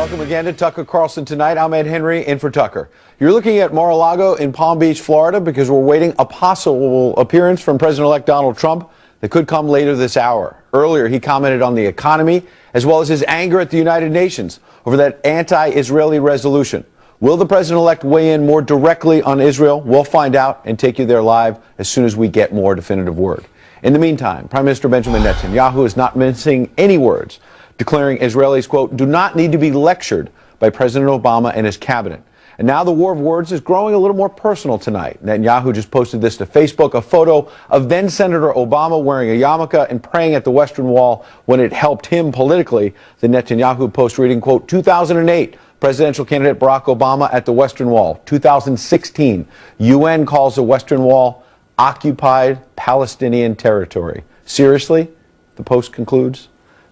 Welcome again to Tucker Carlson Tonight. I'm Ed Henry, in for Tucker. You're looking at Mar-a-Lago in Palm Beach, Florida, because we're waiting a possible appearance from President-elect Donald Trump that could come later this hour. Earlier, he commented on the economy, as well as his anger at the United Nations over that anti-Israeli resolution. Will the president-elect weigh in more directly on Israel? We'll find out and take you there live as soon as we get more definitive word. In the meantime, Prime Minister Benjamin Netanyahu is not mincing any words, declaring Israelis, quote, do not need to be lectured by President Obama and his cabinet. And now the war of words is growing a little more personal tonight. Netanyahu just posted this to Facebook, a photo of then-Senator Obama wearing a yarmulke and praying at the Western Wall when it helped him politically. The Netanyahu post reading, quote, 2008, presidential candidate Barack Obama at the Western Wall. 2016, UN calls the Western Wall occupied Palestinian territory. Seriously? The post concludes.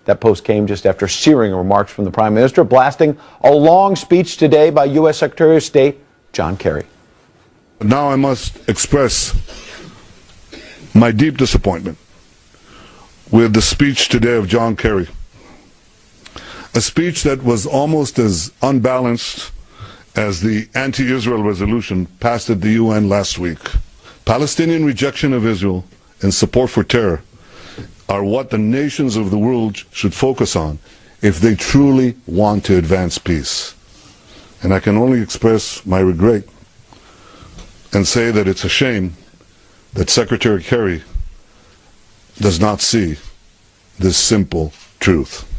That post came just after searing remarks from the Prime Minister, blasting a long speech today by U.S. Secretary of State John Kerry. Now I must express my deep disappointment with the speech today of John Kerry. A speech that was almost as unbalanced as the anti-Israel resolution passed at the UN last week. Palestinian rejection of Israel and support for terror are what the nations of the world should focus on if they truly want to advance peace. And I can only express my regret and say that it's a shame that Secretary Kerry does not see this simple truth.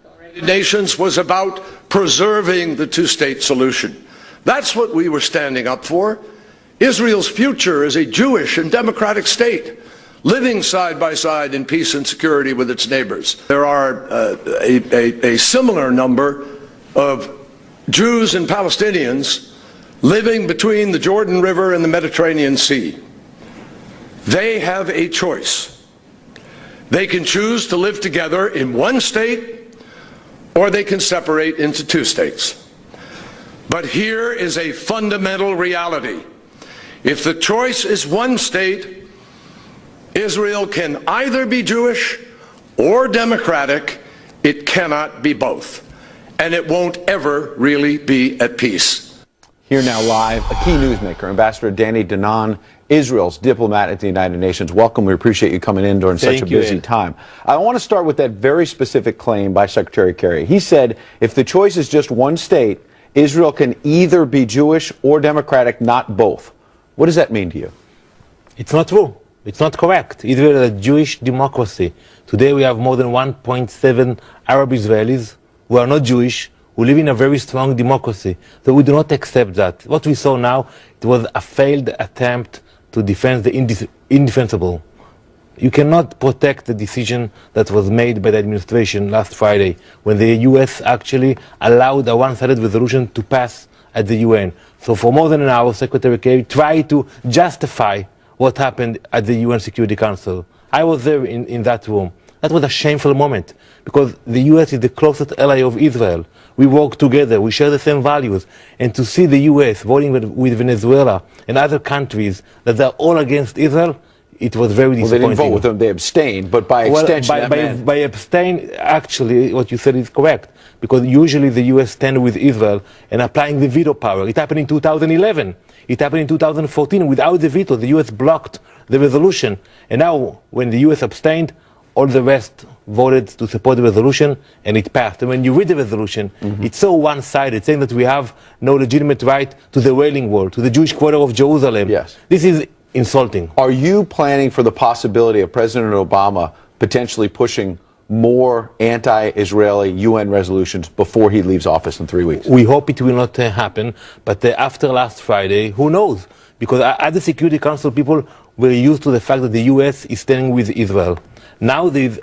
United Nations was about preserving the two-state solution. That's what we were standing up for. Israel's future is a Jewish and democratic state, living side by side in peace and security with its neighbors. There are a similar number of Jews and Palestinians living between the Jordan River and the Mediterranean Sea. They have a choice. They can choose to live together in one state, or they can separate into two states. But here is a fundamental reality. If the choice is one state, Israel can either be Jewish or democratic. It cannot be both. And it won't ever really be at peace. Here now live, a key newsmaker, Ambassador Danny Danon, Israel's diplomat at the United Nations. Welcome. We appreciate you coming in during such a busy time. I want to start with that very specific claim by Secretary Kerry. He said if the choice is just one state, Israel can either be Jewish or democratic, not both. What does that mean to you? It's not true. It's not correct. Israel is a Jewish democracy. Today we have more than 1.7 Arab Israelis who are not Jewish, who live in a very strong democracy. So we do not accept that. What we saw now, it was a failed attempt to defend the indefensible. You cannot protect the decision that was made by the administration last Friday when the US actually allowed a one-sided resolution to pass at the UN. So for more than an hour, Secretary Kerry tried to justify what happened at the UN Security Council. I was there in that room. That was a shameful moment because the US is the closest ally of Israel. We work together, we share the same values. And to see the US voting with Venezuela and other countries that they're all against Israel, it was very disappointing. Well, they didn't vote with them, they abstained, but by extension... By abstain, actually, what you said is correct. Because usually the US stand with Israel and applying the veto power. It happened in 2011. It happened in 2014. Without the veto, the US blocked the resolution. And now, when the US abstained, all the rest voted to support the resolution, and it passed. And when you read the resolution, it's so one-sided, saying that we have no legitimate right to the Wailing Wall, to the Jewish quarter of Jerusalem. Yes. This is insulting. Are you planning for the possibility of President Obama potentially pushing more anti-Israeli UN resolutions before he leaves office in 3 weeks? We hope it will not happen, but after last Friday, who knows? Because at the Security Council, people were used to the fact that the US is standing with Israel. Now there's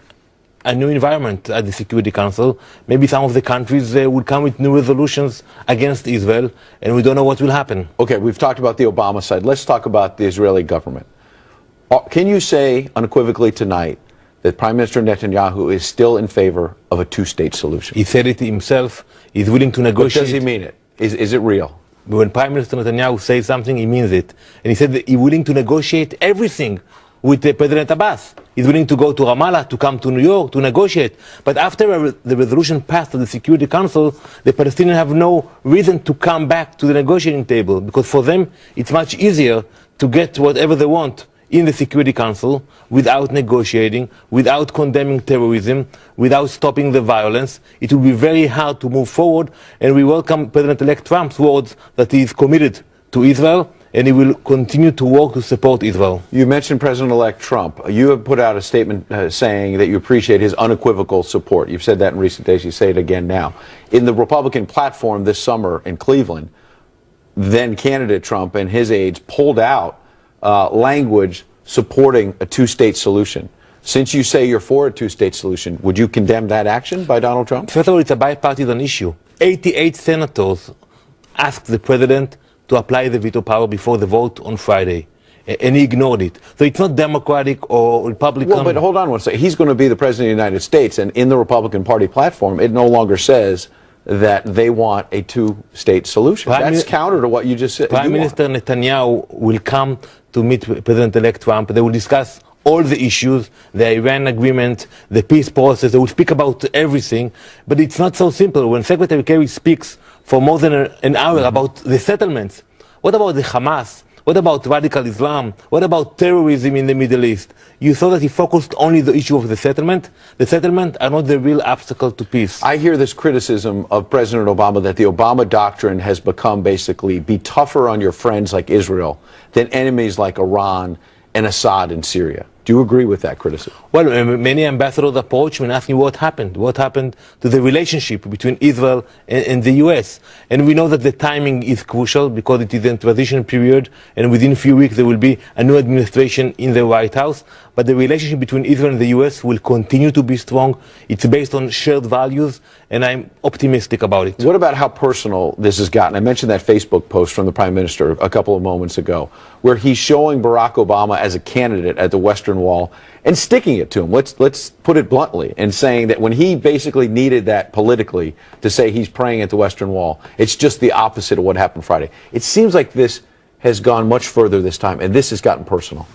a new environment at the Security Council. Maybe some of the countries will come with new resolutions against Israel, and we don't know what will happen. Okay, we've talked about the Obama side. Let's talk about the Israeli government. Can you say unequivocally tonight that Prime Minister Netanyahu is still in favor of a two-state solution? He said it himself. He's willing to negotiate. But does he mean it? Is it real? When Prime Minister Netanyahu says something, he means it. And he said that he's willing to negotiate everything with President Abbas. He's willing to go to Ramallah, to come to New York, to negotiate. But after the resolution passed at the Security Council, the Palestinians have no reason to come back to the negotiating table, because for them, it's much easier to get whatever they want in the Security Council without negotiating, without condemning terrorism, without stopping the violence. It will be very hard to move forward, and we welcome President-elect Trump's words that he is committed to Israel, and he will continue to work to support Israel. You mentioned President-elect Trump. You have put out a statement saying that you appreciate his unequivocal support. You've said that in recent days. You say it again now. In the Republican platform this summer in Cleveland, then candidate Trump and his aides pulled out language supporting a two-state solution. Since you say you're for a two-state solution, would you condemn that action by Donald Trump? First of all, it's a bipartisan issue. 88 senators asked the president to apply the veto power before the vote on Friday, and he ignored it. So it's not Democratic or Republican. Well, but hold on one second. He's going to be the president of the United States, and in the Republican Party platform, it no longer says that they want a two-state solution. That's counter to what you just said. Prime Minister Netanyahu will come to meet President-elect Trump. They will discuss all the issues, the Iran agreement, the peace process. They will speak about everything, but it's not so simple. When Secretary Kerry speaks for more than an hour about the settlements, what about the Hamas? What about radical Islam? What about terrorism in the Middle East? You saw that he focused only on the issue of the settlement. The settlement are not the real obstacle to peace. I hear this criticism of President Obama that the Obama doctrine has become basically be tougher on your friends like Israel than enemies like Iran and Assad in Syria. Do you agree with that criticism? Well, many ambassadors approached me and asked me what happened. What happened to the relationship between Israel and the U.S.? And we know that the timing is crucial because it is a transition period, and within a few weeks there will be a new administration in the White House. But the relationship between Israel and the U.S. will continue to be strong. It's based on shared values, and I'm optimistic about it. What about how personal this has gotten? I mentioned that Facebook post from the Prime Minister a couple of moments ago, where he's showing Barack Obama as a candidate at the Western Wall and sticking it to him. Let's put it bluntly, and saying that when he basically needed that politically to say he's praying at the Western Wall, it's just the opposite of what happened Friday. It seems like this has gone much further this time, and this has gotten personal.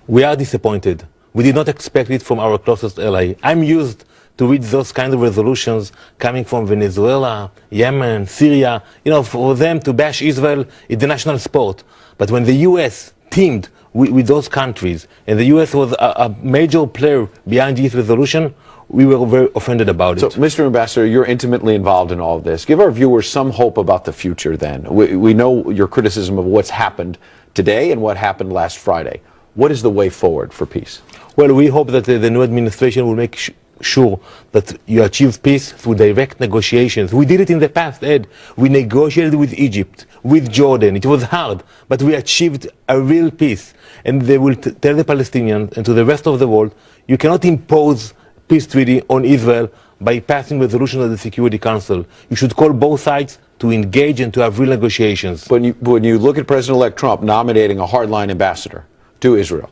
We are disappointed. We did not expect it from our closest ally. I'm used to read those kind of resolutions coming from Venezuela, Yemen, Syria. You know, for them to bash Israel is the national sport. But when the U.S. teamed with those countries, and the U.S. was a major player behind this resolution, we were very offended about it. So, Mr. Ambassador, you're intimately involved in all of this. Give our viewers some hope about the future then. We know your criticism of what's happened today and what happened last Friday. What is the way forward for peace? Well, we hope that the new administration will make sure that you achieve peace through direct negotiations. We did it in the past, Ed. We negotiated with Egypt, with Jordan. It was hard, but we achieved a real peace. And they will tell the Palestinians and to the rest of the world, you cannot impose peace treaty on Israel by passing resolutions at the Security Council. You should call both sides to engage and to have real negotiations. But when you look at President-elect Trump nominating a hardline ambassador to Israel,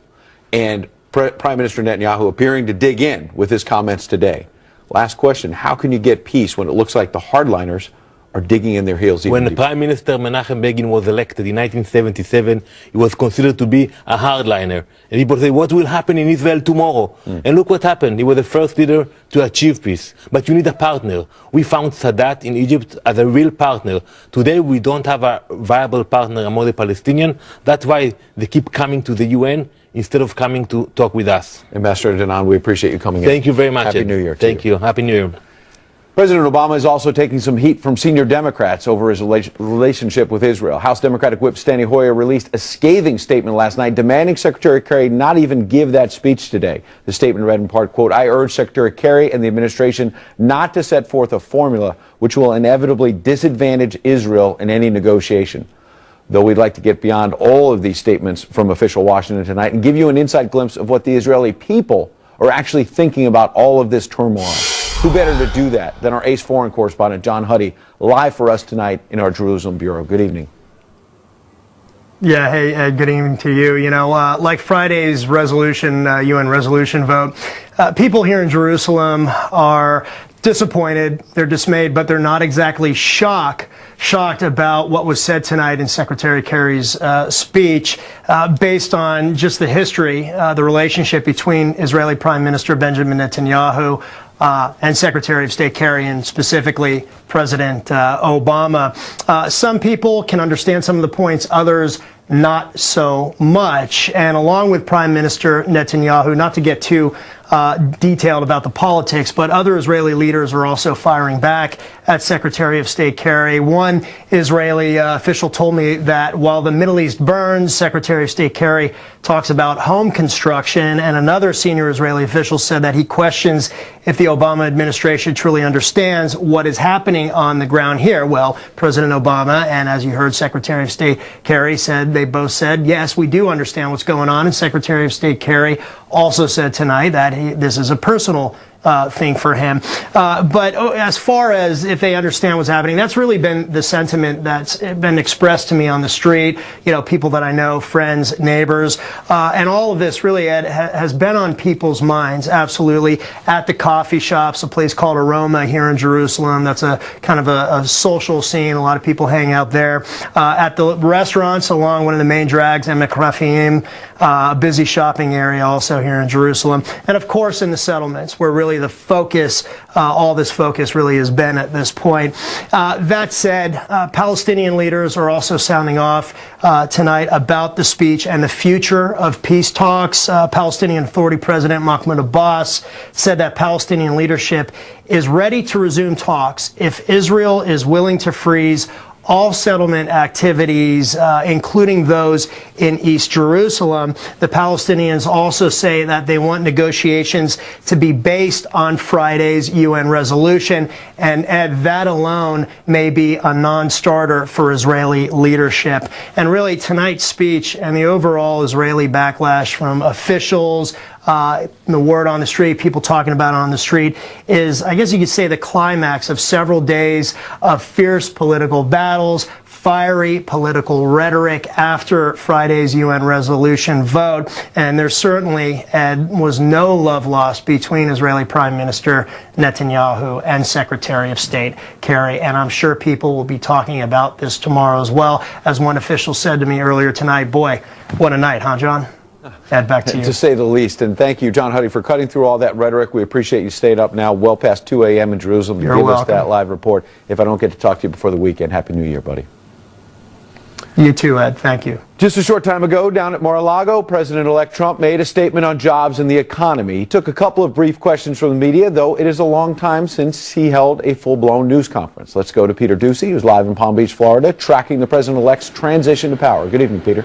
and Prime Minister Netanyahu appearing to dig in with his comments today, last question, how can you get peace when it looks like the hardliners are digging in their heels? When Prime Minister Menachem Begin was elected in 1977, he was considered to be a hardliner. And people say, what will happen in Israel tomorrow? And look what happened. He was the first leader to achieve peace. But you need a partner. We found Sadat in Egypt as a real partner. Today, we don't have a viable partner among the Palestinians. That's why they keep coming to the UN instead of coming to talk with us. Ambassador Danan, we appreciate you coming in. Thank you very much. Happy New Year. Thank you. Happy New Year. President Obama is also taking some heat from senior Democrats over his relationship with Israel. House Democratic Whip Steny Hoyer released a scathing statement last night demanding Secretary Kerry not even give that speech today. The statement read in part, quote, I urge Secretary Kerry and the administration not to set forth a formula which will inevitably disadvantage Israel in any negotiation. Though we'd like to get beyond all of these statements from official Washington tonight and give you an inside glimpse of what the Israeli people are actually thinking about all of this turmoil. Who better to do that than our ace foreign correspondent, John Huddy, live for us tonight in our Jerusalem bureau. Good evening. Yeah, hey, Ed, good evening to you. You know, like Friday's resolution, UN resolution vote, people here in Jerusalem are disappointed, they're dismayed, but they're not exactly shocked about what was said tonight in Secretary Kerry's speech, based on just the history, the relationship between Israeli Prime Minister Benjamin Netanyahu and Secretary of State Kerry, and specifically President Obama. Some people can understand some of the points, others not so much. And along with Prime Minister Netanyahu, not to get too detailed about the politics, but other Israeli leaders are also firing back at Secretary of State Kerry. One Israeli official told me that while the Middle East burns, Secretary of State Kerry talks about home construction, and another senior Israeli official said that he questions if the Obama administration truly understands what is happening on the ground here. Well, President Obama and, as you heard, Secretary of State Kerry they both said, yes, we do understand what's going on. And Secretary of State Kerry also said tonight that this is a personal thing for him. But as far as if they understand what's happening, that's really been the sentiment that's been expressed to me on the street, you know, people that I know, friends, neighbors, and all of this really, Ed, has been on people's minds, absolutely, at the coffee shops, a place called Aroma here in Jerusalem. That's a kind of a social scene. A lot of people hang out there. At the restaurants along one of the main drags, Emek Rafaim, a busy shopping area also here in Jerusalem. And of course in the settlements, where really the focus, all this focus really has been at this point. That said, Palestinian leaders are also sounding off tonight about the speech and the future of peace talks. Palestinian Authority President Mahmoud Abbas said that Palestinian leadership is ready to resume talks if Israel is willing to freeze all settlement activities, including those in East Jerusalem. The Palestinians also say that they want negotiations to be based on Friday's UN resolution, and Ed, that alone may be a non-starter for Israeli leadership. And really, tonight's speech and the overall Israeli backlash from officials, the word on the street, people talking about it on the street, is, I guess you could say, the climax of several days of fierce political battles, fiery political rhetoric after Friday's UN resolution vote. And there certainly, Ed, was no love lost between Israeli Prime Minister Netanyahu and Secretary of State Kerry. And I'm sure people will be talking about this tomorrow as well. As one official said to me earlier tonight, boy, what a night, huh, John? Ed, back to you. To say the least. And thank you, John Huddy, for cutting through all that rhetoric. We appreciate you staying up now well past 2 a.m. in Jerusalem to give us that live report. If I don't get to talk to you before the weekend, Happy New Year, buddy. You too, Ed. Thank you. Just a short time ago, down at Mar-a-Lago, President-elect Trump made a statement on jobs and the economy. He took a couple of brief questions from the media, though it is a long time since he held a full-blown news conference. Let's go to Peter Ducey, who's live in Palm Beach, Florida, tracking the President-elect's transition to power. Good evening, Peter.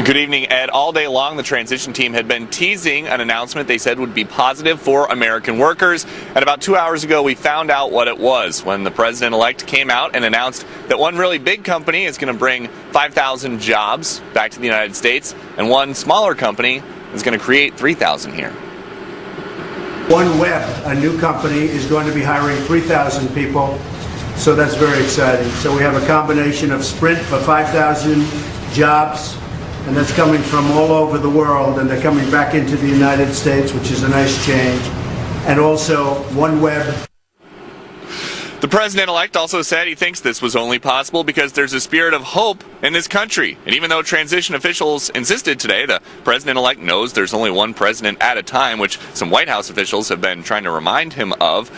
Good evening, Ed. All day long, the transition team had been teasing an announcement they said would be positive for American workers. And about 2 hours ago, we found out what it was when the president-elect came out and announced that one really big company is going to bring 5,000 jobs back to the United States, and one smaller company is going to create 3,000 here. OneWeb, a new company, is going to be hiring 3,000 people, so that's very exciting. So we have a combination of Sprint for 5,000 jobs, and that's coming from all over the world, and they're coming back into the United States, which is a nice change. And also OneWeb. The president-elect also said he thinks this was only possible because there's a spirit of hope in this country. And even though transition officials insisted today, the president-elect knows there's only one president at a time, which some White House officials have been trying to remind him of.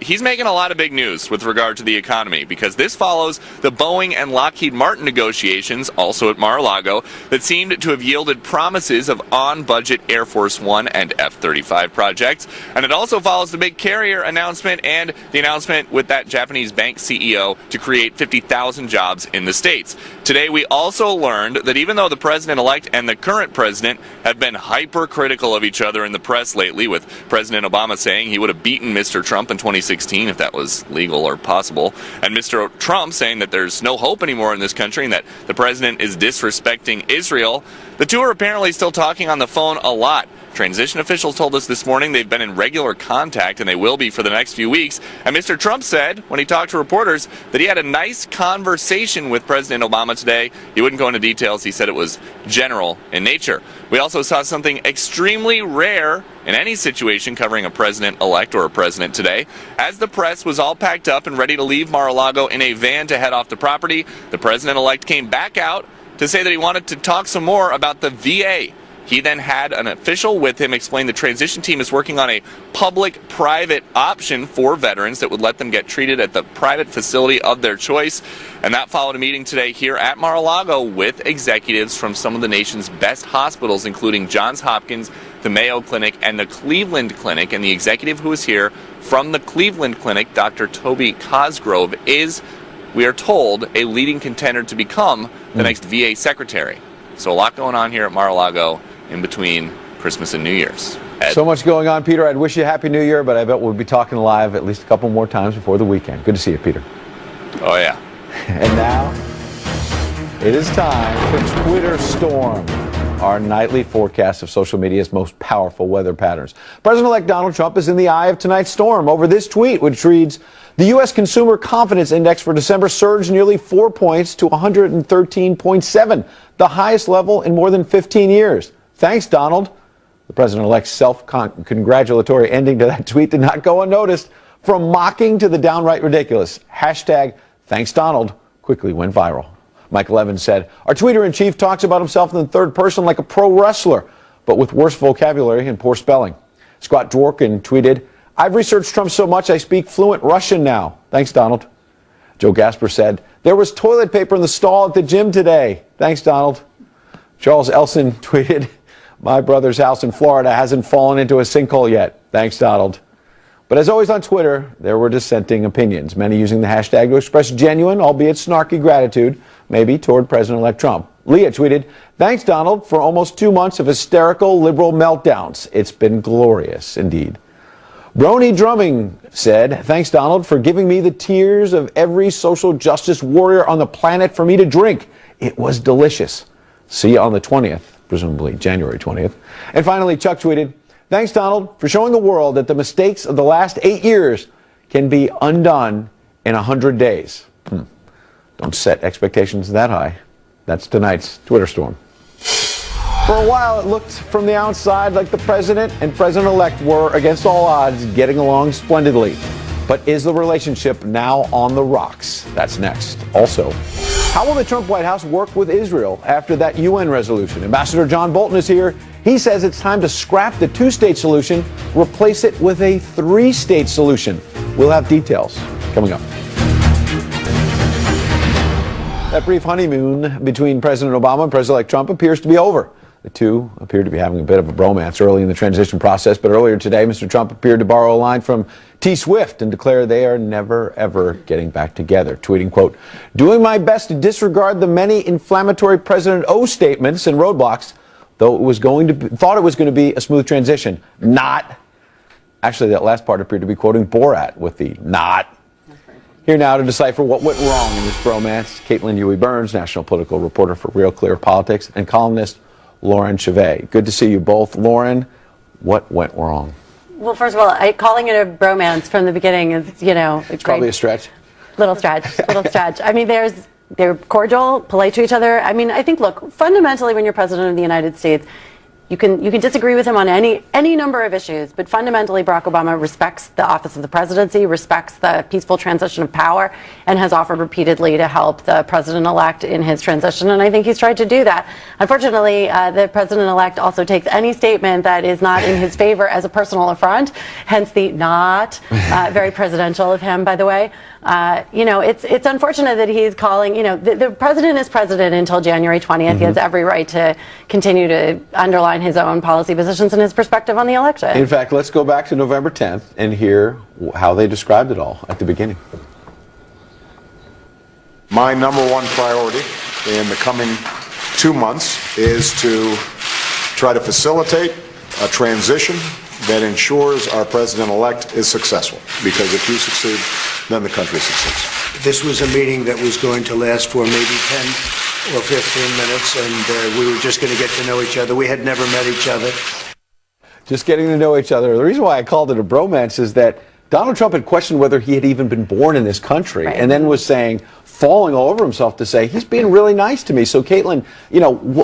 He's making a lot of big news with regard to the economy, because this follows the Boeing and Lockheed Martin negotiations, also at Mar-a-Lago, that seemed to have yielded promises of on-budget Air Force One and F-35 projects. And it also follows the big carrier announcement and the announcement with that Japanese bank CEO to create 50,000 jobs in the States. Today, we also learned that even though the president-elect and the current president have been hypercritical of each other in the press lately, with President Obama saying he would have beaten Mr. Trump in 2016 if that was legal or possible, and Mr. Trump saying that there's no hope anymore in this country and that the president is disrespecting Israel, the two are apparently still talking on the phone a lot, Transition officials told us this morning they've been in regular contact, and they will be for the next few weeks. And Mr. Trump said, when he talked to reporters, that he had a nice conversation with President Obama today. He wouldn't go into details. He said it was general in nature. We also saw something extremely rare in any situation covering a president-elect or a president today. As the press was all packed up and ready to leave Mar-a-Lago in a van to head off the property, the president-elect came back out to say that he wanted to talk some more about the VA. He then had an official with him explain the transition team is working on a public-private option for veterans that would let them get treated at the private facility of their choice. And that followed a meeting today here at Mar-a-Lago with executives from some of the nation's best hospitals, including Johns Hopkins, the Mayo Clinic, and the Cleveland Clinic. And the executive who was here from the Cleveland Clinic, Dr. Toby Cosgrove, is, we are told, a leading contender to become the next VA secretary. So a lot going on here at Mar-a-Lago in between Christmas and New Year's. Ed? So much going on, Peter. I'd wish you a Happy New Year, but I bet we'll be talking live at least a couple more times before the weekend. Good to see you, Peter. Oh, yeah. And now, it is time for Twitter Storm, our nightly forecast of social media's most powerful weather patterns. President-elect Donald Trump is in the eye of tonight's storm over this tweet, which reads, the U.S. Consumer Confidence Index for December surged nearly 4 points to 113.7, the highest level in more than 15 years. Thanks, Donald. The president-elect's self-congratulatory ending to that tweet did not go unnoticed. From mocking to the downright ridiculous, hashtag Thanks Donald quickly went viral. Michael Evans said, our tweeter-in-chief talks about himself in the third person like a pro wrestler, but with worse vocabulary and poor spelling. Scott Dworkin tweeted, I've researched Trump so much I speak fluent Russian now. Thanks, Donald. Joe Gasper said, there was toilet paper in the stall at the gym today. Thanks, Donald. Charles Elson tweeted, my brother's house in Florida hasn't fallen into a sinkhole yet. Thanks, Donald. But as always on Twitter, there were dissenting opinions, many using the hashtag to express genuine, albeit snarky gratitude, maybe toward President-elect Trump. Leah tweeted, thanks, Donald, for almost 2 months of hysterical liberal meltdowns. It's been glorious indeed. Brony Drumming said, thanks, Donald, for giving me the tears of every social justice warrior on the planet for me to drink. It was delicious. See you on the 20th, presumably January 20th. And finally, Chuck tweeted, thanks, Donald, for showing the world that the mistakes of the last 8 years can be undone in 100 days. Don't set expectations that high. That's tonight's Twitter Storm. For a while, it looked from the outside like the president and president-elect were, against all odds, getting along splendidly. But is the relationship now on the rocks? That's next. Also, how will the Trump White House work with Israel after that UN resolution? Ambassador John Bolton is here. He says it's time to scrap the two-state solution, replace it with a three-state solution. We'll have details coming up. That brief honeymoon between President Obama and President-elect Trump appears to be over. The two appear to be having a bit of a bromance early in the transition process, but earlier today, Mr. Trump appeared to borrow a line from T. Swift and declare they are never, ever getting back together, tweeting, quote, doing my best to disregard the many inflammatory President O statements and roadblocks, though it was thought it was going to be a smooth transition. Not. Actually, that last part appeared to be quoting Borat with the not. Here now to decipher what went wrong in this bromance, Caitlin Huey-Burns, national political reporter for Real Clear Politics, and columnist Lauren Chevet. Good to see you both. Lauren, what went wrong? Well, first of all, calling it a bromance from the beginning is, it's probably a stretch. Little stretch. I mean, they're cordial, polite to each other. I mean, I think, look, fundamentally, when you're president of the United States, you can disagree with him on any number of issues, but fundamentally Barack Obama respects the office of the presidency, respects the peaceful transition of power, and has offered repeatedly to help the president-elect in his transition, and I think he's tried to do that. Unfortunately, the president-elect also takes any statement that is not in his favor as a personal affront, hence the not, very presidential of him, by the way. It's unfortunate that he's calling, the president is president until January 20th. Mm-hmm. He has every right to continue to underline his own policy positions and his perspective on the election. In fact, let's go back to November 10th and hear how they described it all at the beginning. My number one priority in the coming 2 months is to try to facilitate a transition that ensures our president-elect is successful. Because if you succeed, then the country succeeds. This was a meeting that was going to last for maybe 10 or 15 minutes, and we were just going to get to know each other. We had never met each other. just getting to know each other. The reason why I called it a bromance is that Donald Trump had questioned whether he had even been born in this country, and then was falling all over himself to say, he's being really nice to me. So, Caitlin,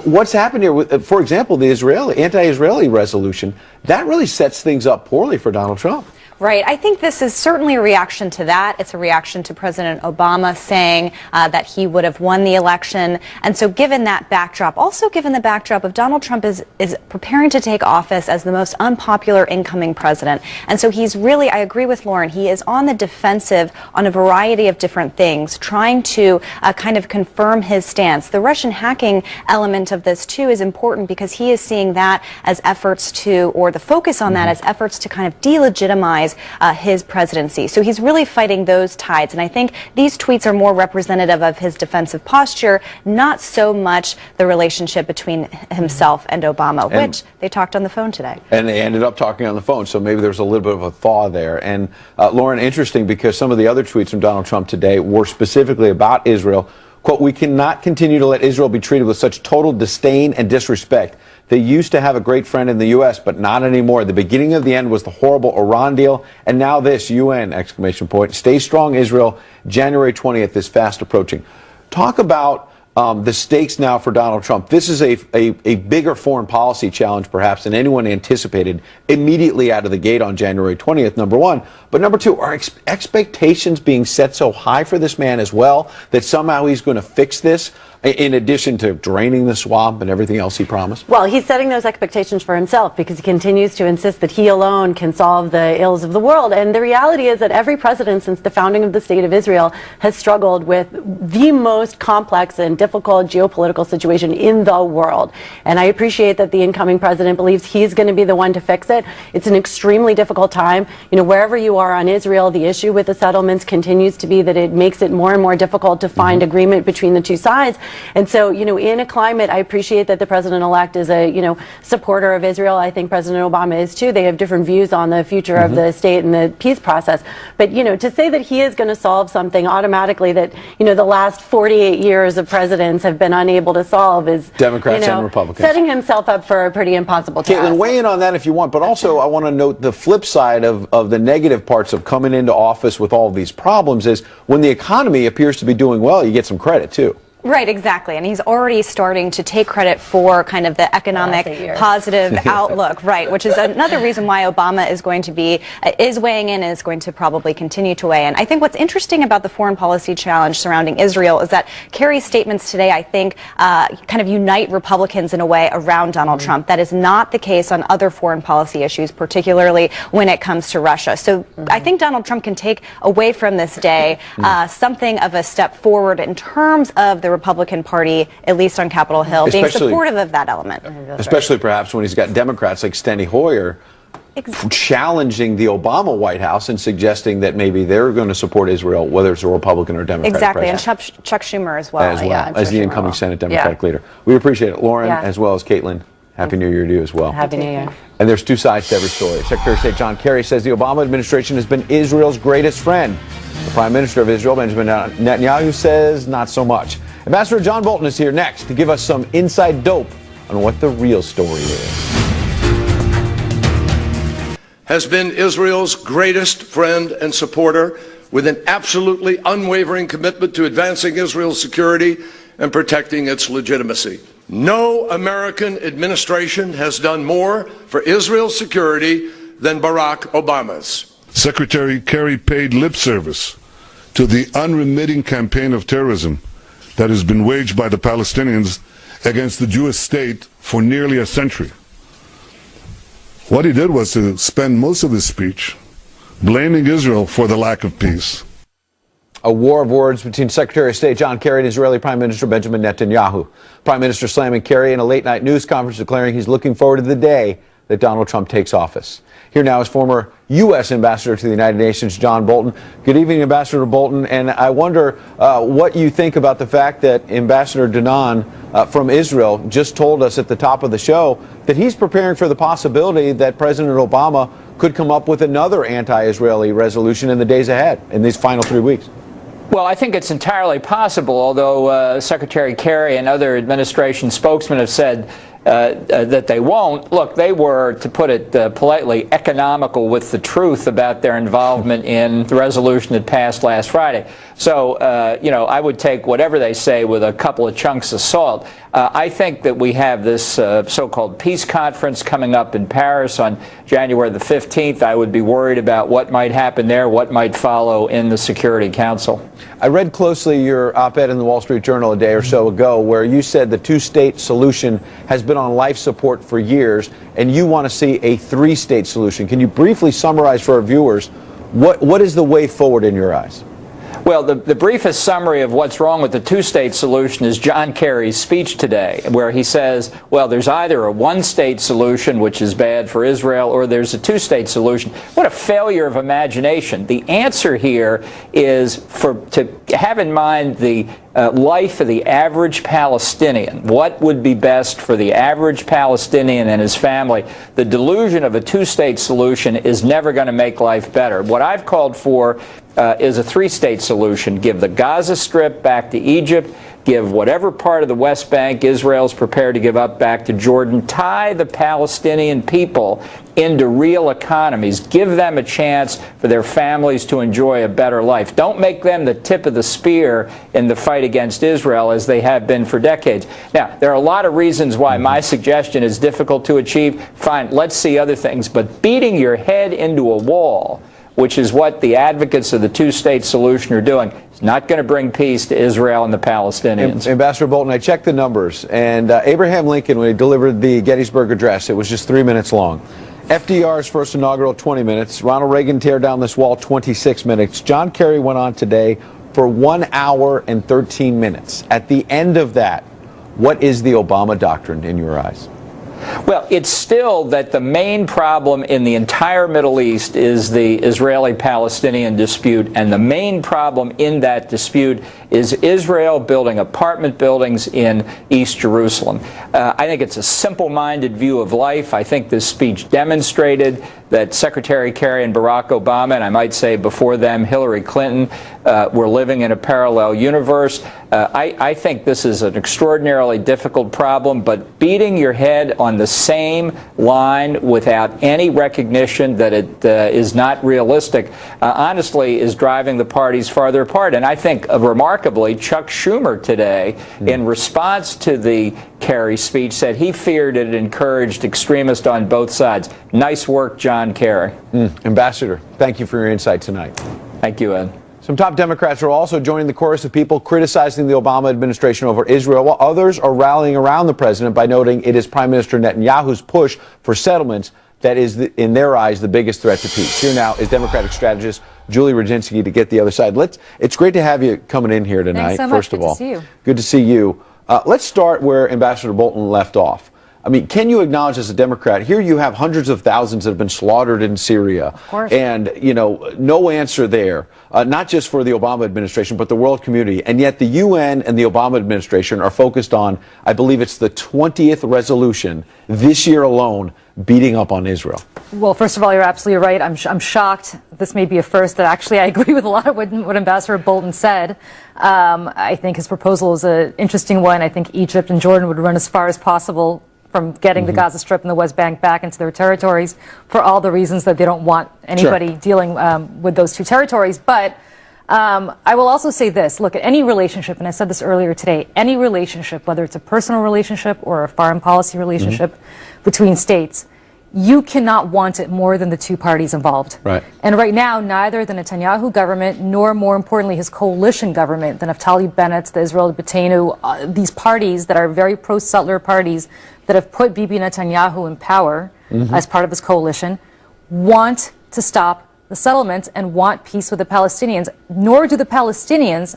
what's happened here with, for example, the anti-Israeli resolution, that really sets things up poorly for Donald Trump. Right. I think this is certainly a reaction to that. It's a reaction to President Obama saying that he would have won the election. And so given that backdrop, also given the backdrop of Donald Trump is preparing to take office as the most unpopular incoming president. And so he's really, I agree with Lauren, he is on the defensive on a variety of different things, trying to kind of confirm his stance. The Russian hacking element of this, too, is important because he is seeing that as efforts to, or the focus on that as efforts to kind of delegitimize his presidency. So he's really fighting those tides. And I think these tweets are more representative of his defensive posture, not so much the relationship between himself and Obama, which they talked on the phone today. And they ended up talking on the phone. So maybe there's a little bit of a thaw there. And Lauren, interesting because some of the other tweets from Donald Trump today were specifically about Israel. Quote, "We cannot continue to let Israel be treated with such total disdain and disrespect. They used to have a great friend in the U.S., but not anymore. The beginning of the end was the horrible Iran deal, and now this, UN, exclamation point. Stay strong, Israel. January 20th is fast approaching." Talk about the stakes now for Donald Trump. This is a bigger foreign policy challenge, perhaps, than anyone anticipated immediately out of the gate on January 20th, number one. But number two, are expectations being set so high for this man as well that somehow he's going to fix this, in addition to draining the swamp and everything else he promised? Well, he's setting those expectations for himself because he continues to insist that he alone can solve the ills of the world. And the reality is that every president since the founding of the State of Israel has struggled with the most complex and difficult geopolitical situation in the world. And I appreciate that the incoming president believes he's going to be the one to fix it. It's an extremely difficult time. Wherever you are on Israel, the issue with the settlements continues to be that it makes it more and more difficult to find agreement between the two sides. And so, in a climate, I appreciate that the president-elect is a, supporter of Israel. I think President Obama is too. They have different views on the future of the state and the peace process. But, to say that he is going to solve something automatically that, the last 48 years of presidents have been unable to solve is, Democrats and Republicans, setting himself up for a pretty impossible task. Caitlin, weigh in on that if you want. But also, I want to note the flip side of the negative parts of coming into office with all of these problems is when the economy appears to be doing well, you get some credit, too. Right, exactly. And he's already starting to take credit for kind of the economic positive outlook, right, which is another reason why Obama is going to be, is weighing in and is going to probably continue to weigh in. I think what's interesting about the foreign policy challenge surrounding Israel is that Kerry's statements today, I think, kind of unite Republicans in a way around Donald Trump. That is not the case on other foreign policy issues, particularly when it comes to Russia. So I think Donald Trump can take away from this day something of a step forward in terms of the Republican Party, at least on Capitol Hill, being supportive of that element. Especially perhaps when he's got Democrats like Steny Hoyer challenging the Obama White House and suggesting that maybe they're going to support Israel, whether it's a Republican or Democratic president. And Chuck Schumer as well. As the incoming Senate Democratic leader. We appreciate it. Lauren, as well as Caitlin, Happy New Year to you as well. Happy New Year. And there's two sides to every story. Secretary of State John Kerry says the Obama administration has been Israel's greatest friend. The Prime Minister of Israel, Benjamin Netanyahu, says not so much. Ambassador John Bolton is here next to give us some inside dope on what the real story is. Has been Israel's greatest friend and supporter with an absolutely unwavering commitment to advancing Israel's security and protecting its legitimacy. No American administration has done more for Israel's security than Barack Obama's. Secretary Kerry paid lip service to the unremitting campaign of terrorism that has been waged by the Palestinians against the Jewish state for nearly a century. What he did was to spend most of his speech blaming Israel for the lack of peace. A war of words between Secretary of State John Kerry and Israeli Prime Minister Benjamin Netanyahu. Prime Minister slamming Kerry in a late-night news conference declaring he's looking forward to the day that Donald Trump takes office. Here now is former U.S. Ambassador to the United Nations, John Bolton. Good evening, Ambassador Bolton. And I wonder what you think about the fact that Ambassador Danan from Israel just told us at the top of the show that he's preparing for the possibility that President Obama could come up with another anti-Israeli resolution in the days ahead, in these final 3 weeks. Well, I think it's entirely possible, although Secretary Kerry and other administration spokesmen have said that they won't. Look, they were, to put it politely, economical with the truth about their involvement in the resolution that passed last Friday. So, I would take whatever they say with a couple of chunks of salt. I think that we have this so-called peace conference coming up in Paris on January the 15th. I would be worried about what might happen there, what might follow in the Security Council. I read closely your op-ed in the Wall Street Journal a day or so ago where you said the two-state solution has been on life support for years, and you want to see a three-state solution. Can you briefly summarize for our viewers what is the way forward in your eyes? Well, the briefest summary of what's wrong with the two-state solution is John Kerry's speech today, where he says, well, there's either a one-state solution, which is bad for Israel, or there's a two-state solution. What a failure of imagination. The answer here is to have in mind the life of the average Palestinian. What would be best for the average Palestinian and his family? The delusion of a two-state solution is never going to make life better. What I've called for is a three-state solution. Give the Gaza Strip back to Egypt. Give whatever part of the West Bank Israel's prepared to give up back to Jordan. Tie the Palestinian people into real economies. Give them a chance for their families to enjoy a better life. Don't make them the tip of the spear in the fight against Israel as they have been for decades. Now, there are a lot of reasons why my suggestion is difficult to achieve. Fine, let's see other things. But beating your head into a wall, which is what the advocates of the two-state solution are doing, is not going to bring peace to Israel and the Palestinians. Ambassador Bolton, I checked the numbers, and Abraham Lincoln, when he delivered the Gettysburg Address, it was just 3 minutes long. FDR's first inaugural, 20 minutes. Ronald Reagan tear down this wall, 26 minutes. John Kerry went on today for 1 hour and 13 minutes. At the end of that, what is the Obama doctrine in your eyes? Well, it's still that the main problem in the entire Middle East is the Israeli-Palestinian dispute, and the main problem in that dispute is Israel building apartment buildings in East Jerusalem. I think it's a simple-minded view of life. I think this speech demonstrated that Secretary Kerry and Barack Obama, and I might say before them Hillary Clinton, were living in a parallel universe. I think this is an extraordinarily difficult problem, but beating your head on the same line without any recognition that it is not realistic, honestly, is driving the parties farther apart. And I think, remarkably, Chuck Schumer today, in response to the Kerry speech, said he feared it encouraged extremists on both sides. Nice work, John Kerry. Ambassador, thank you for your insight tonight. Thank you, Ed. Some top Democrats are also joining the chorus of people criticizing the Obama administration over Israel, while others are rallying around the president by noting it is Prime Minister Netanyahu's push for settlements that is, in their eyes, the biggest threat to peace. Here now is Democratic strategist Julie Radzinski to get the other side. It's great to have you coming in here tonight. Thanks so much. First of all, good to see you. Good to see you. Let's start where Ambassador Bolton left off. I mean, can you acknowledge as a Democrat, here you have hundreds of thousands that have been slaughtered in Syria. Of course. And, no answer there, not just for the Obama administration, but the world community. And yet the UN and the Obama administration are focused on, I believe it's the 20th resolution this year alone, beating up on Israel. Well, first of all, you're absolutely right. I'm shocked. This may be a first that actually I agree with a lot of what Ambassador Bolton said. I think his proposal is an interesting one. I think Egypt and Jordan would run as far as possible from getting the Gaza Strip and the West Bank back into their territories for all the reasons that they don't want anybody dealing with those two territories. But I will also say this. Look, at any relationship, and I said this earlier today, any relationship, whether it's a personal relationship or a foreign policy relationship between states, you cannot want it more than the two parties involved. Right. And right now, neither the Netanyahu government nor, more importantly, his coalition government, the Naftali Bennett's, the Israel Beiteinu, these parties that are very pro-settler parties that have put Bibi Netanyahu in power as part of his coalition, want to stop the settlements and want peace with the Palestinians, nor do the Palestinians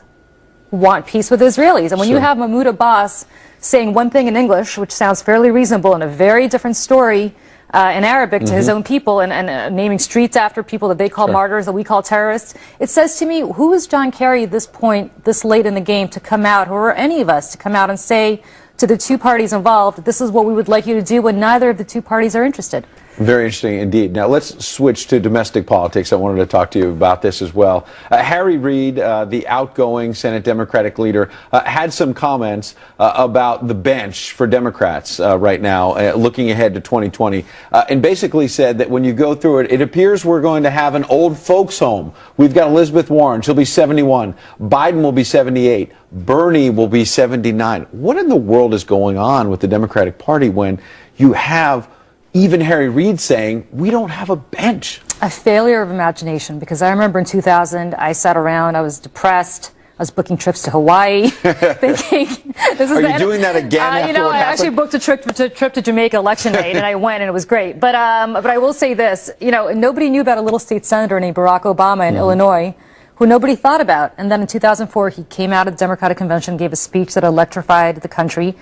want peace with Israelis. And when you have Mahmoud Abbas saying one thing in English, which sounds fairly reasonable, and a very different story in Arabic to his own people, and naming streets after people that they call martyrs, that we call terrorists, it says to me, who is John Kerry at this point, this late in the game, to come out, or any of us, to come out and say to the two parties involved, this is what we would like you to do when neither of the two parties are interested? Very interesting indeed. Now let's switch to domestic politics. I wanted to talk to you about this as well. Harry Reid, the outgoing Senate Democratic leader, had some comments about the bench for Democrats right now, looking ahead to 2020, and basically said that when you go through it, it appears we're going to have an old folks home. We've got Elizabeth Warren, she'll be 71. Biden will be 78. Bernie will be 79. What in the world is going on with the Democratic Party when you have even Harry Reid saying, we don't have a bench? A failure of imagination, because I remember in 2000, I sat around, I was depressed, I was booking trips to Hawaii, thinking, this is Are you doing that again after what I happened? actually booked a trip to Jamaica election night, and I went, and it was great. But I will say this, nobody knew about a little state senator named Barack Obama in Illinois, who nobody thought about. And then in 2004, he came out of the Democratic Convention, gave a speech that electrified the country,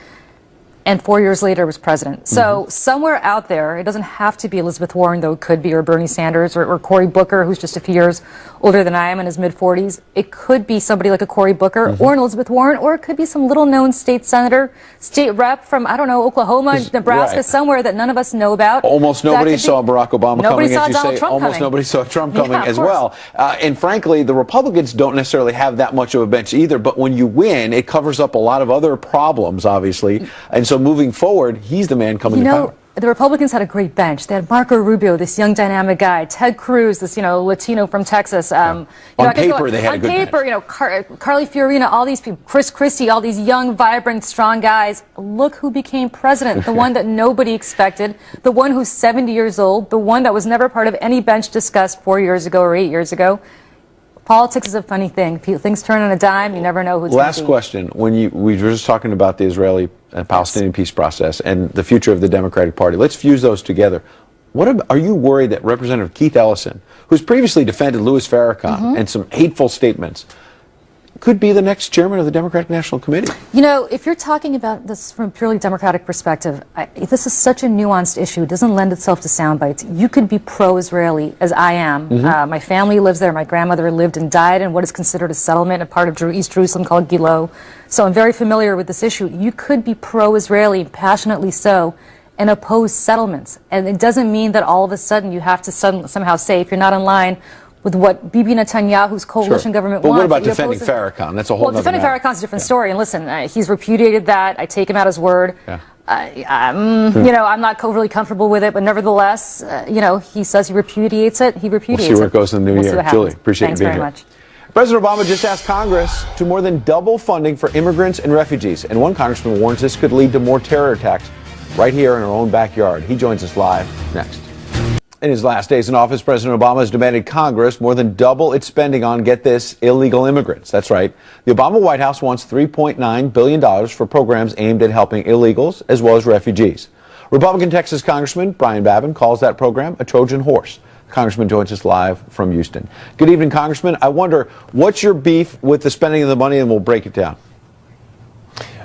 and 4 years later was president. So somewhere out there, it doesn't have to be Elizabeth Warren, though it could be, or Bernie Sanders, or Cory Booker, who's just a few years older than I am, in his mid-40s. It could be somebody like a Cory Booker or an Elizabeth Warren, or it could be some little-known state senator, state rep from, I don't know, Oklahoma, Nebraska, somewhere that none of us know about. Almost nobody saw Barack Obama coming, as you say. Trump Almost coming. nobody saw Trump coming as course. well. And frankly, the Republicans don't necessarily have that much of a bench either. But when you win, it covers up a lot of other problems, obviously. And so moving forward, he's the man coming to power. The Republicans had a great bench. They had Marco Rubio, this young dynamic guy, Ted Cruz, this Latino from Texas. On paper, they had a good bench. On paper, Carly Fiorina, all these people, Chris Christie, all these young, vibrant, strong guys. Look who became president, the one that nobody expected, the one who's 70 years old, the one that was never part of any bench discussed 4 years ago or 8 years ago. Politics is a funny thing. Things turn on a dime. You never know who's going to be. Last question. We were just talking about the Israeli and Palestinian peace process and the future of the Democratic Party. Let's fuse those together. Are you worried that Representative Keith Ellison, who's previously defended Louis Farrakhan and some hateful statements, could be the next chairman of the Democratic National Committee? If you're talking about this from a purely Democratic perspective, this is such a nuanced issue. It doesn't lend itself to sound bites. You could be pro-Israeli, as I am. My family lives there. My grandmother lived and died in what is considered a settlement, a part of East Jerusalem called Gilo. So I'm very familiar with this issue. You could be pro-Israeli, passionately so, and oppose settlements. And it doesn't mean that all of a sudden you have to somehow say, if you're not in line with what Bibi Netanyahu's coalition government wants. But what about defending Farrakhan? That's a whole other defending matter. Farrakhan's a different story. And listen, he's repudiated that. I take him at his word. I'm not really comfortable with it, but nevertheless, he says he repudiates it. He repudiates it. We'll see where it goes in the new year. Julie, appreciate you being here. Thanks very much. President Obama just asked Congress to more than double funding for immigrants and refugees. And one congressman warns this could lead to more terror attacks right here in our own backyard. He joins us live next. In his last days in office, President Obama has demanded Congress more than double its spending on, get this, illegal immigrants. That's right. The Obama White House wants $3.9 billion for programs aimed at helping illegals as well as refugees. Republican Texas Congressman Brian Babin calls that program a Trojan horse. The Congressman joins us live from Houston. Good evening, Congressman. I wonder, what's your beef with the spending of the money, and we'll break it down.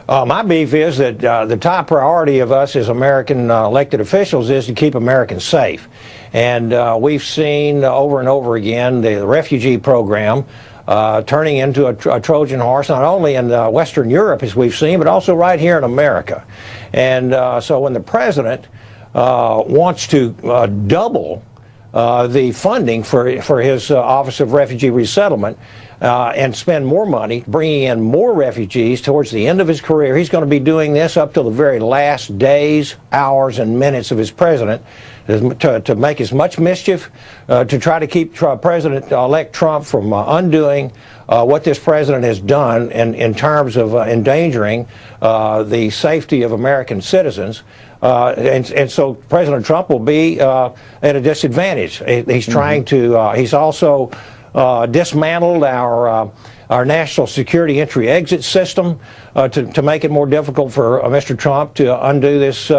My beef is that the top priority of us as American elected officials is to keep Americans safe. And we've seen over and over again the refugee program turning into a Trojan horse, not only in Western Europe, as we've seen, but also right here in America. And so when the president wants to double the funding for his Office of Refugee Resettlement and spend more money bringing in more refugees towards the end of his career. He's going to be doing this up till the very last days, hours, and minutes of his president to make as much mischief, to try to keep President-elect Trump from undoing what this president has done in terms of endangering the safety of American citizens. And so President Trump will be at a disadvantage. He's trying to, he's also dismantled our national security entry-exit system to make it more difficult for Mr. Trump to undo these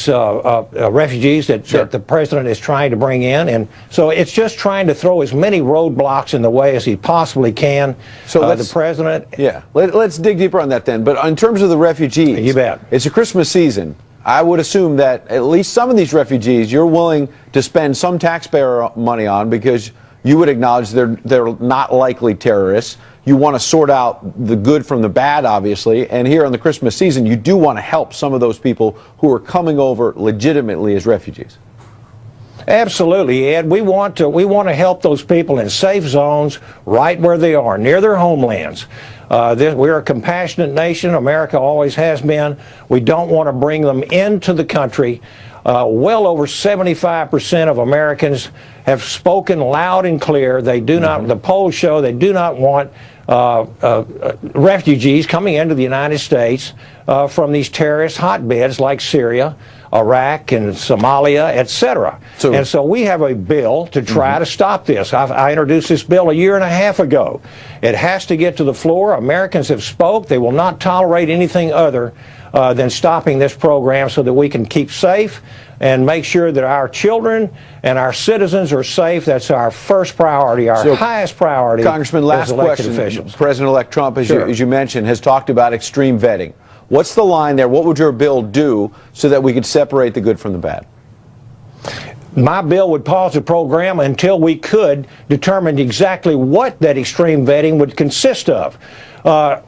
refugees that the president is trying to bring in. And so it's just trying to throw as many roadblocks in the way as he possibly can. So the president... Yeah, let's dig deeper on that then. But in terms of the refugees... You bet. It's a Christmas season. I would assume that at least some of these refugees you're willing to spend some taxpayer money on because you would acknowledge they're not likely terrorists. You want to sort out the good from the bad, obviously. And here on the Christmas season, you do want to help some of those people who are coming over legitimately as refugees. Absolutely, Ed. We want to help those people in safe zones right where they are, near their homelands. We're a compassionate nation. America always has been. We don't want to bring them into the country. Well over 75% of Americans have spoken loud and clear. They do not. The polls show they do not want refugees coming into the United States from these terrorist hotbeds like Syria, Iraq, and Somalia, etc. And so we have a bill to try to stop this. I introduced this bill a year and a half ago. It has to get to the floor. Americans have spoke. They will not tolerate anything other than stopping this program so that we can keep safe and make sure that our children and our citizens are safe. That's our first priority, our highest priority. Congressman, last question. Officials. President-elect Trump, as you mentioned, has talked about extreme vetting. What's the line there? What would your bill do so that we could separate the good from the bad? My bill would pause the program until we could determine exactly what that extreme vetting would consist of.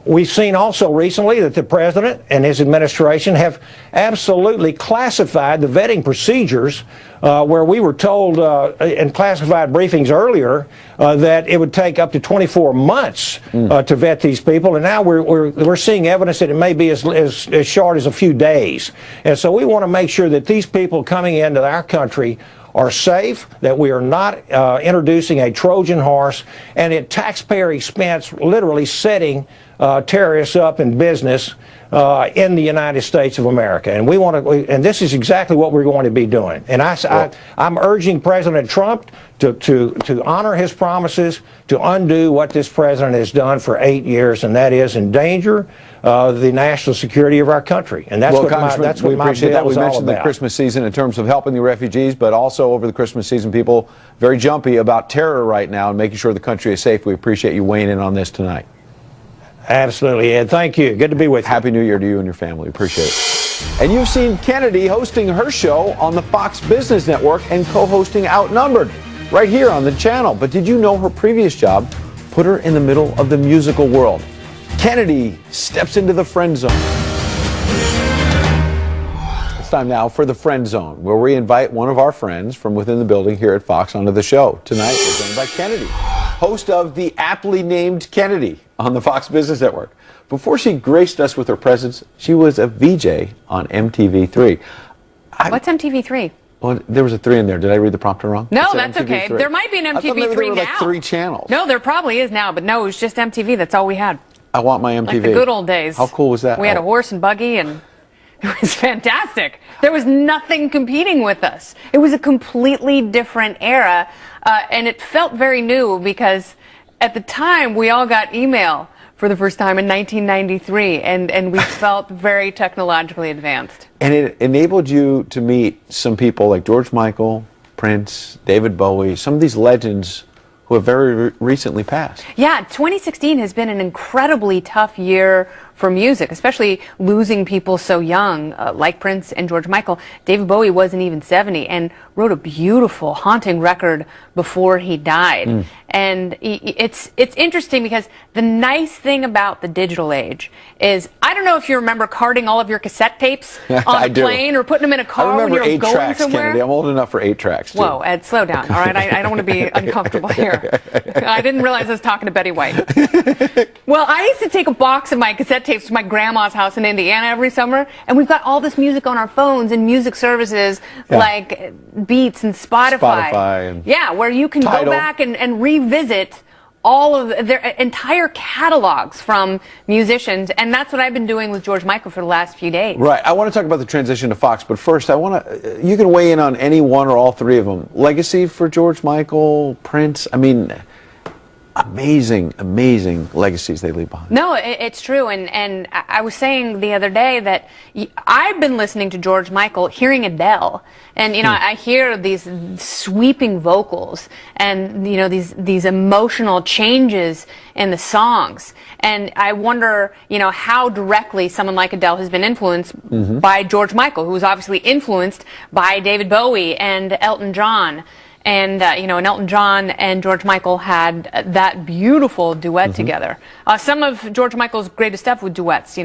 We've seen also recently that the president and his administration have absolutely classified the vetting procedures where we were told in classified briefings earlier that it would take up to 24 months to vet these people, and now we're seeing evidence that it may be as short as a few days. And so we want to make sure that these people coming into our country are safe, that we are not introducing a Trojan horse, and at taxpayer expense, literally setting terrorists up in business in the United States of America. And we want to, and this is exactly what we're going to be doing. And I'm urging President Trump to honor his promises, to undo what this president has done for 8 years, and that is endanger the national security of our country. And that's what my bill is all about. We mentioned the Christmas season in terms of helping the refugees, but also over the Christmas season, people very jumpy about terror right now and making sure the country is safe. We appreciate you weighing in on this tonight. Absolutely, Ed. Thank you. Good to be with you. Happy New Year to you and your family. Appreciate it. And you've seen Kennedy hosting her show on the Fox Business Network and co-hosting Outnumbered right here on the channel. But did you know her previous job put her in the middle of the musical world? Kennedy steps into the friend zone. It's time now for the Friend Zone, where we invite one of our friends from within the building here at Fox onto the show. Tonight, we're joined by Kennedy, host of The Aptly Named Kennedy on the Fox Business Network. Before she graced us with her presence, she was a VJ on MTV3. What's MTV3? Well, there was a 3 in there. Did I read the prompter wrong? No, that's okay. There might be an MTV3 I thought there were now. like 3 channels. No, there probably is now, but no, it was just MTV. That's all we had. I want my MTV. Like the good old days. How cool was that? We had a horse and buggy, and it was fantastic. There was nothing competing with us. It was a completely different era, and it felt very new because at the time we all got email for the first time in 1993, and we felt very technologically advanced. And it enabled you to meet some people like George Michael, Prince, David Bowie, some of these legends who have very recently passed. Yeah, 2016 has been an incredibly tough year for music, especially losing people so young, like Prince and George Michael. David Bowie wasn't even 70 and wrote a beautiful, haunting record before he died. And it's interesting because the nice thing about the digital age is, I don't know if you remember carting all of your cassette tapes on a plane or putting them in a car when you were going somewhere. Kennedy. I'm old enough for 8 tracks. Too. Whoa, Ed, slow down. All right, I don't want to be uncomfortable here. I didn't realize I was talking to Betty White. Well, I used to take a box of my cassette tapes to my grandma's house in Indiana every summer, and we've got all this music on our phones and music services like Beats and Spotify and where you can go back and revisit all of their entire catalogs from musicians, and that's what I've been doing with George Michael for the last few days. Right. I want to talk about the transition to Fox, but first I want to, you can weigh in on any one or all 3 of them. Legacy for George Michael, Prince, I mean, amazing legacies they leave behind. No, it's true, and I was saying the other day that I've been listening to George Michael, hearing Adele, and I hear these sweeping vocals and these emotional changes in the songs, and I wonder how directly someone like Adele has been influenced by George Michael, who was obviously influenced by David Bowie and Elton John. and and Elton John and George Michael had that beautiful duet together. Some of George Michael's greatest stuff with duets, the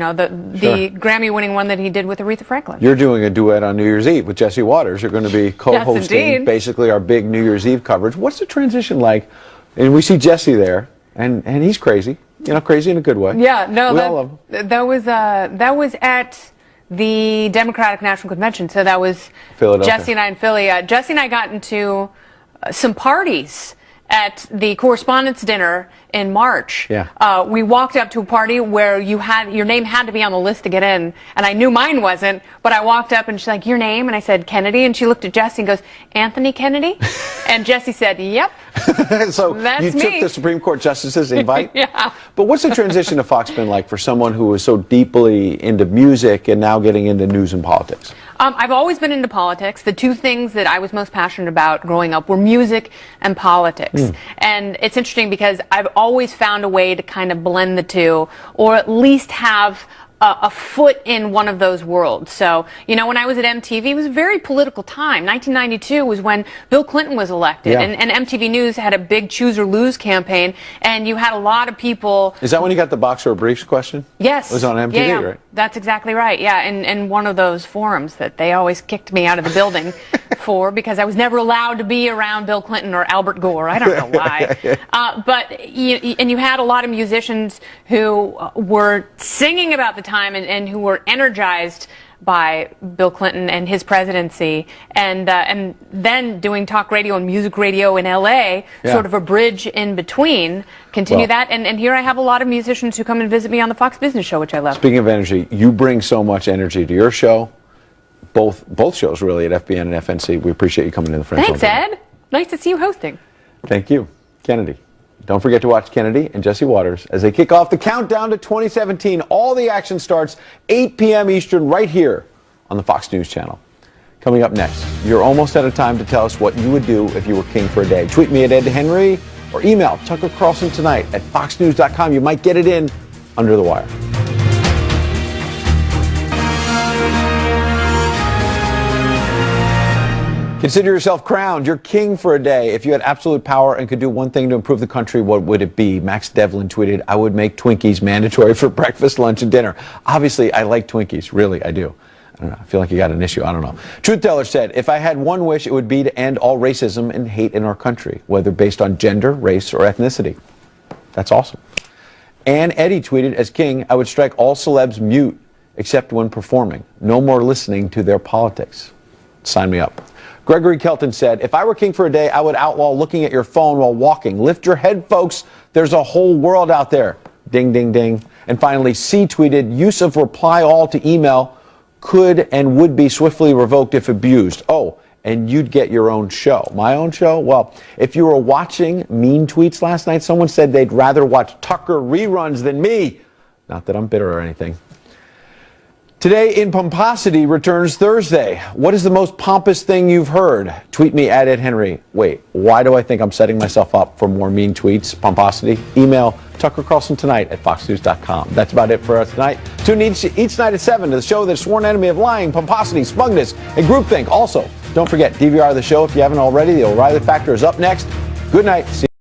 Grammy-winning one that he did with Aretha Franklin. You're doing a duet on New Year's Eve with Jesse Waters. You're going to be co-hosting basically our big New Year's Eve coverage. What's the transition like? And we see Jesse there, and he's crazy, crazy in a good way. Yeah, no, we all love him. that was at the Democratic National Convention. So that was Philadelphia. Jesse and I in Philly. Jesse and I got into some parties at the Correspondents' Dinner in March. Yeah. We walked up to a party where your name had to be on the list to get in, and I knew mine wasn't, but I walked up and she's like, "Your name?" And I said, "Kennedy," and she looked at Jesse and goes, "Anthony Kennedy?" And Jesse said, "Yep." So that's you me. took the Supreme Court Justice's invite? Yeah. But what's the transition to Fox been like for someone who was so deeply into music and now getting into news and politics? I've always been into politics. The two things that I was most passionate about growing up were music and politics. And it's interesting because I've always found a way to kind of blend the two, or at least have a foot in one of those worlds. So, when I was at MTV, it was a very political time. 1992 was when Bill Clinton was elected, and MTV News had a big choose or lose campaign, and you had a lot of people. Is that when you got the boxer briefs question? Yes. It was on MTV, right? That's exactly right. Yeah, in one of those forums that they always kicked me out of the building for, because I was never allowed to be around Bill Clinton or Albert Gore. I don't know why. But you had a lot of musicians who were singing about the time and who were energized by Bill Clinton and his presidency, and then doing talk radio and music radio in LA, sort of a bridge in between. Continue that, and here I have a lot of musicians who come and visit me on the Fox Business Show, which I love. Speaking of energy, you bring so much energy to your show, both shows really, at FBN and FNC. We appreciate you coming in the Friends. Thanks, Ed. Nice to see you hosting. Thank you, Kennedy. Don't forget to watch Kennedy and Jesse Waters as they kick off the countdown to 2017. All the action starts 8 p.m. Eastern right here on the Fox News Channel. Coming up next, you're almost out of time to tell us what you would do if you were king for a day. Tweet me at Ed Henry or email Tucker Carlson tonight at foxnews.com. You might get it in under the wire. Consider yourself crowned. You're king for a day. If you had absolute power and could do one thing to improve the country, what would it be? Max Devlin tweeted, "I would make Twinkies mandatory for breakfast, lunch, and dinner." Obviously, I like Twinkies. Really, I do. I don't know. I feel like you got an issue. I don't know. Truth Teller said, "If I had one wish, it would be to end all racism and hate in our country, whether based on gender, race, or ethnicity." That's awesome. And Eddie tweeted, "As king, I would strike all celebs mute, except when performing. No more listening to their politics." Sign me up. Gregory Kelton said, "If I were king for a day, I would outlaw looking at your phone while walking. Lift your head, folks. There's a whole world out there." Ding, ding, ding. And finally, C tweeted, "Use of reply all to email could and would be swiftly revoked if abused. Oh, and you'd get your own show." My own show? Well, if you were watching mean tweets last night, someone said they'd rather watch Tucker reruns than me. Not that I'm bitter or anything. Today in Pomposity returns Thursday. What is the most pompous thing you've heard? Tweet me at Ed Henry. Wait, why do I think I'm setting myself up for more mean tweets? Pomposity? Email Tucker Carlson tonight at foxnews.com. That's about it for us tonight. Tune in each night at 7 to the show that's sworn enemy of lying, pomposity, smugness, and groupthink. Also, don't forget, DVR the show if you haven't already. The O'Reilly Factor is up next. Good night. See you.